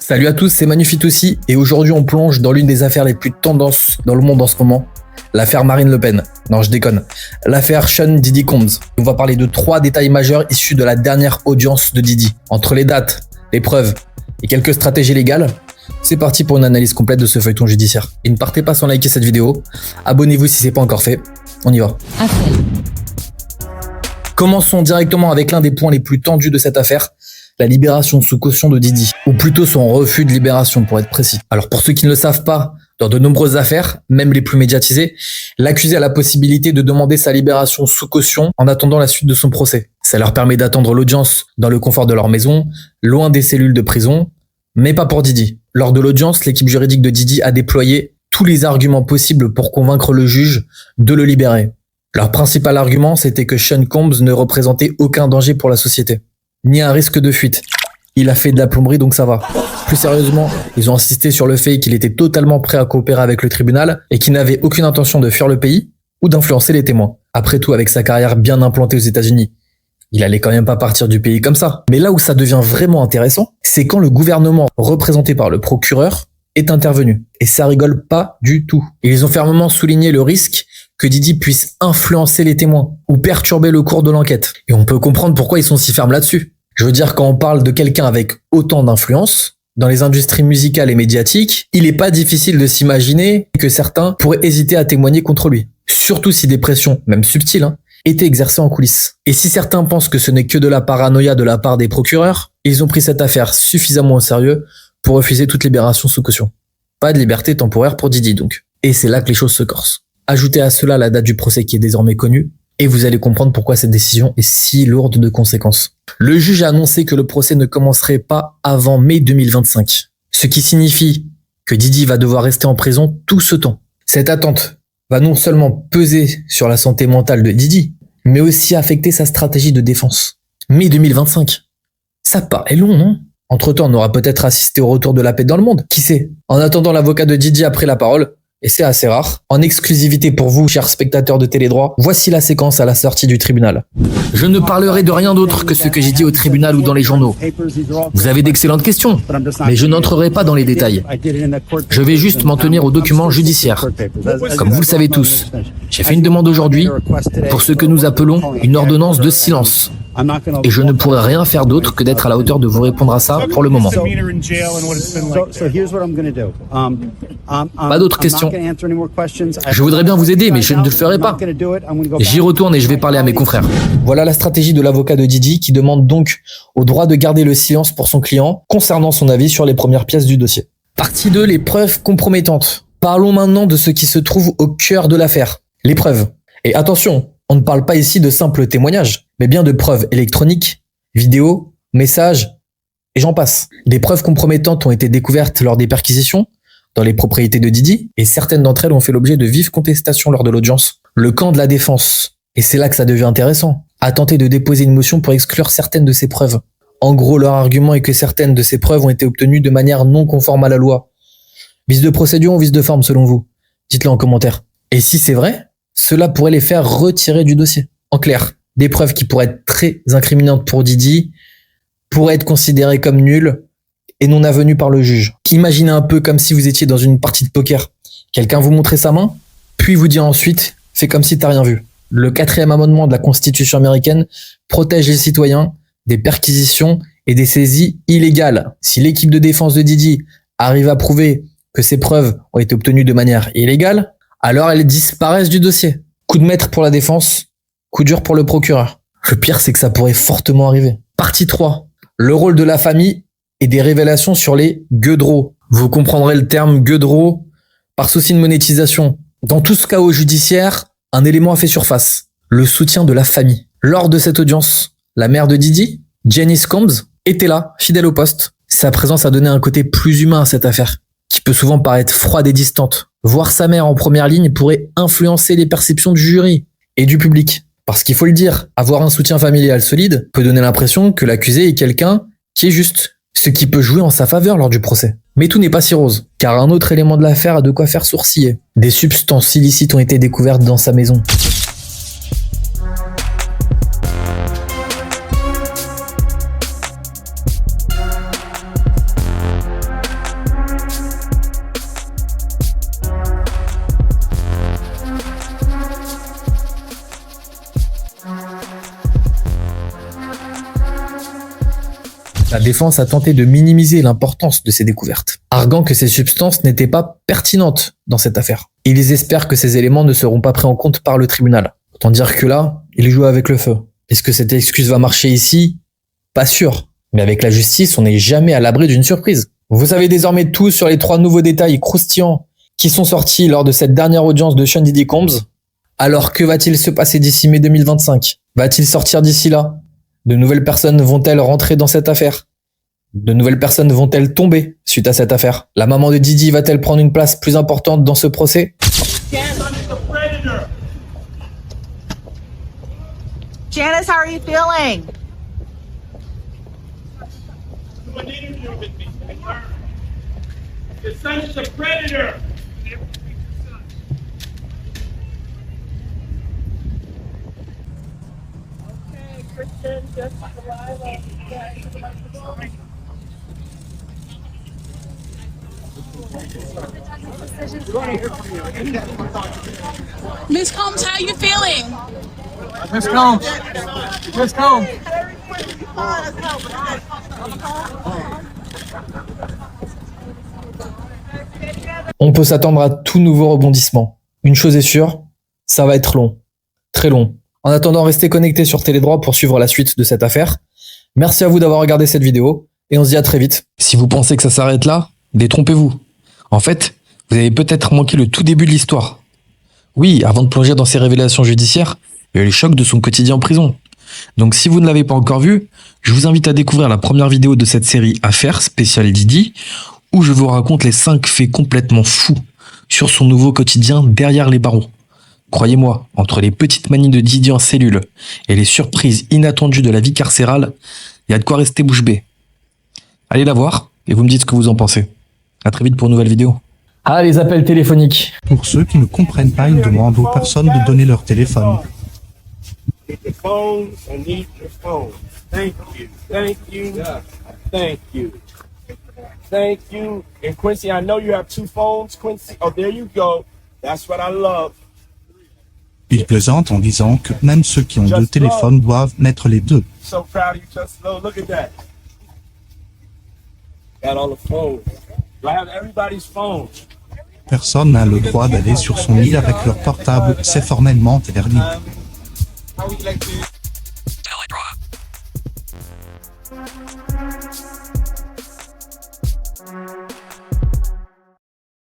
Salut à tous, c'est Manufit aussi et aujourd'hui on plonge dans l'une des affaires les plus tendances dans le monde en ce moment, l'affaire Marine Le Pen. Non, je déconne. L'affaire Sean Diddy Combs. On va parler de 3 détails majeurs issus de la dernière audience de Diddy. Entre les dates, les preuves et quelques stratégies légales, c'est parti pour une analyse complète de ce feuilleton judiciaire. Et ne partez pas sans liker cette vidéo, abonnez-vous si c'est pas encore fait, on y va. Commençons directement avec l'un des points les plus tendus de cette affaire, la libération sous caution de Diddy, ou plutôt son refus de libération pour être précis. Alors pour ceux qui ne le savent pas, dans de nombreuses affaires, même les plus médiatisées, l'accusé a la possibilité de demander sa libération sous caution en attendant la suite de son procès. Ça leur permet d'attendre l'audience dans le confort de leur maison, loin des cellules de prison, mais pas pour Diddy. Lors de l'audience, l'équipe juridique de Diddy a déployé tous les arguments possibles pour convaincre le juge de le libérer. Leur principal argument, c'était que Sean Combs ne représentait aucun danger pour la société, ni un risque de fuite. Il a fait de la plomberie, donc ça va. Plus sérieusement, ils ont insisté sur le fait qu'il était totalement prêt à coopérer avec le tribunal et qu'il n'avait aucune intention de fuir le pays ou d'influencer les témoins. Après tout, avec sa carrière bien implantée aux États-Unis, il allait quand même pas partir du pays comme ça. Mais là où ça devient vraiment intéressant, c'est quand le gouvernement, représenté par le procureur, est intervenu. Et ça rigole pas du tout. Ils ont fermement souligné le risque que Diddy puisse influencer les témoins ou perturber le cours de l'enquête. Et on peut comprendre pourquoi ils sont si fermes là-dessus. Je veux dire, quand on parle de quelqu'un avec autant d'influence, dans les industries musicales et médiatiques, il est pas difficile de s'imaginer que certains pourraient hésiter à témoigner contre lui. Surtout si des pressions, même subtiles, étaient exercées en coulisses. Et si certains pensent que ce n'est que de la paranoïa de la part des procureurs, ils ont pris cette affaire suffisamment au sérieux pour refuser toute libération sous caution. Pas de liberté temporaire pour Diddy donc. Et c'est là que les choses se corsent. Ajoutez à cela la date du procès qui est désormais connue, et vous allez comprendre pourquoi cette décision est si lourde de conséquences. Le juge a annoncé que le procès ne commencerait pas avant mai 2025, ce qui signifie que Diddy va devoir rester en prison tout ce temps. Cette attente va non seulement peser sur la santé mentale de Diddy, mais aussi affecter sa stratégie de défense. Mai 2025, ça paraît long, non ? Entre-temps, on aura peut-être assisté au retour de la paix dans le monde, qui sait ? En attendant, l'avocat de Diddy a pris la parole, et c'est assez rare. En exclusivité pour vous, chers spectateurs de Télédroit, voici la séquence à la sortie du tribunal. Je ne parlerai de rien d'autre que ce que j'ai dit au tribunal ou dans les journaux. Vous avez d'excellentes questions, mais je n'entrerai pas dans les détails. Je vais juste m'en tenir aux documents judiciaires. Comme vous le savez tous, j'ai fait une demande aujourd'hui pour ce que nous appelons une ordonnance de silence. Et je ne pourrai rien faire d'autre que d'être à la hauteur de vous répondre à ça pour le moment. Pas d'autres questions. Je voudrais bien vous aider, mais je ne le ferai pas. J'y retourne et je vais parler à mes confrères. Voilà la stratégie de l'avocat de Diddy qui demande donc au droit de garder le silence pour son client concernant son avis sur les premières pièces du dossier. Partie 2, les preuves compromettantes. Parlons maintenant de ce qui se trouve au cœur de l'affaire, les preuves. Et attention, on ne parle pas ici de simples témoignages, mais bien de preuves électroniques, vidéos, messages, et j'en passe. Des preuves compromettantes ont été découvertes lors des perquisitions dans les propriétés de Diddy, et certaines d'entre elles ont fait l'objet de vives contestations lors de l'audience. Le camp de la défense, et c'est là que ça devient intéressant, a tenté de déposer une motion pour exclure certaines de ces preuves. En gros, leur argument est que certaines de ces preuves ont été obtenues de manière non conforme à la loi. Vice de procédure ou vice de forme selon vous ? Dites-le en commentaire. Et si c'est vrai, cela pourrait les faire retirer du dossier. En clair, des preuves qui pourraient être très incriminantes pour Diddy pourraient être considérées comme nulles et non avenues par le juge. Imaginez un peu comme si vous étiez dans une partie de poker. Quelqu'un vous montrait sa main, puis vous dit ensuite « fais comme si t'as rien vu ». Le 4e amendement de la Constitution américaine protège les citoyens des perquisitions et des saisies illégales. Si l'équipe de défense de Diddy arrive à prouver que ces preuves ont été obtenues de manière illégale, alors elles disparaissent du dossier. Coup de maître pour la défense, coup dur pour le procureur. Le pire, c'est que ça pourrait fortement arriver. Partie 3. Le rôle de la famille et des révélations sur les gueudereaux. Vous comprendrez le terme gueudereau par souci de monétisation. Dans tout ce chaos judiciaire, un élément a fait surface. Le soutien de la famille. Lors de cette audience, la mère de Diddy, Janice Combs, était là, fidèle au poste. Sa présence a donné un côté plus humain à cette affaire, qui peut souvent paraître froide et distante. Voir sa mère en première ligne pourrait influencer les perceptions du jury et du public. Parce qu'il faut le dire, avoir un soutien familial solide peut donner l'impression que l'accusé est quelqu'un qui est juste, ce qui peut jouer en sa faveur lors du procès. Mais tout n'est pas si rose, car un autre élément de l'affaire a de quoi faire sourciller. Des substances illicites ont été découvertes dans sa maison. La défense a tenté de minimiser l'importance de ces découvertes, arguant que ces substances n'étaient pas pertinentes dans cette affaire. Ils espèrent que ces éléments ne seront pas pris en compte par le tribunal. Autant dire que là, ils jouent avec le feu. Est-ce que cette excuse va marcher ici? Pas sûr. Mais avec la justice, on n'est jamais à l'abri d'une surprise. Vous savez désormais tout sur les 3 nouveaux détails croustillants qui sont sortis lors de cette dernière audience de Sean Diddy Combs. Alors que va-t-il se passer d'ici mai 2025? Va-t-il sortir d'ici là? De nouvelles personnes vont-elles rentrer dans cette affaire? De nouvelles personnes vont-elles tomber suite à cette affaire? La maman de Diddy va-t-elle prendre une place plus importante dans ce procès? Janice, how are you feeling? Your son is a predator. Okay, Christian, just Delilah. Miss Combs, how you feeling? Miss Combs. Miss Combs. On peut s'attendre à tout nouveau rebondissement. Une chose est sûre, ça va être long. Très long. En attendant, restez connectés sur Télédroit pour suivre la suite de cette affaire. Merci à vous d'avoir regardé cette vidéo et on se dit à très vite. Si vous pensez que ça s'arrête là, détrompez-vous. En fait, vous avez peut-être manqué le tout début de l'histoire. Oui, avant de plonger dans ces révélations judiciaires, il y a eu le choc de son quotidien en prison. Donc si vous ne l'avez pas encore vu, je vous invite à découvrir la première vidéo de cette série Affaires spéciale Diddy, où je vous raconte les 5 faits complètement fous sur son nouveau quotidien derrière les barreaux. Croyez-moi, entre les petites manies de Diddy en cellule et les surprises inattendues de la vie carcérale, il y a de quoi rester bouche bée. Allez la voir et vous me dites ce que vous en pensez. À très vite pour une nouvelle vidéo. Ah, les appels téléphoniques. Pour ceux qui ne comprennent pas, ils demandent aux personnes de donner leur téléphone. Need the phone, I need your phone. Thank you, thank you, thank you. Thank you. And Quincy, I know you have 2 phones, Quincy. Oh, there you go. That's what I love. Ils plaisantent en disant que même ceux qui ont 2 téléphones doivent mettre les 2. So proud of you, Just Low. Look at that. Got all the phones. Do I have everybody's phone? Personne n'a le droit d'aller sur son lit avec leur portable, c'est formellement interdit. How would you like to